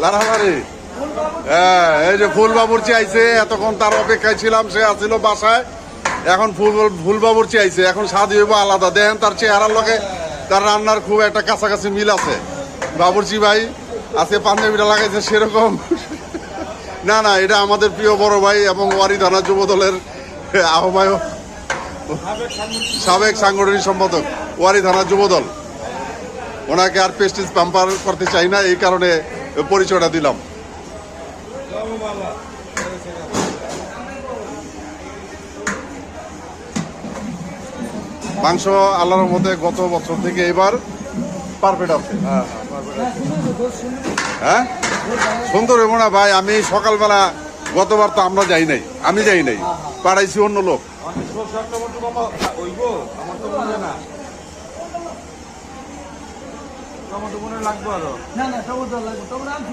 লাড়ালাড়ি। হ্যাঁ, এই যে ফুল বাবুর্চি আইছে, এতক্ষণ তার অপেক্ষায় ছিলাম, সে আসছিল বাসায়। এখন ফুল বাবুর্চি আইছে, এখন স্বাদ হইব আলাদা। দেখেন তার চেহারার লগে তার রান্নার খুব একটা কাছাকাছি মিল আছে। বাবুর্চি ভাই আজকে পাঞ্জাবিটা লাগাইছে সেরকম। না না, এটা আমাদের প্রিয় বড় ভাই এবং ওয়ারি থানা যুব দলের আহ্বায়ক, সাবেক সাংগঠনিক সম্পাদক ওয়ারি থানা যুব দল। ওনাকে আর পেস্টিজ পাম্পার করতে চাই না, এই কারণে পরিচয়টা দিলাম। মাংস আল্লাহর মধ্যে গত বছর থেকে এবার পারফেক্ট আছে। হ্যাঁ, সুন্দর হইব না ভাই? আমি সকালবেলা গতবার তো আমরা যাই নাই, আমি যাই নাই, পাঠাইছি অন্য লোক। টমেটো মনে লাগবে আরো। না না টমেটো লাগবে, টমেটো আনছি।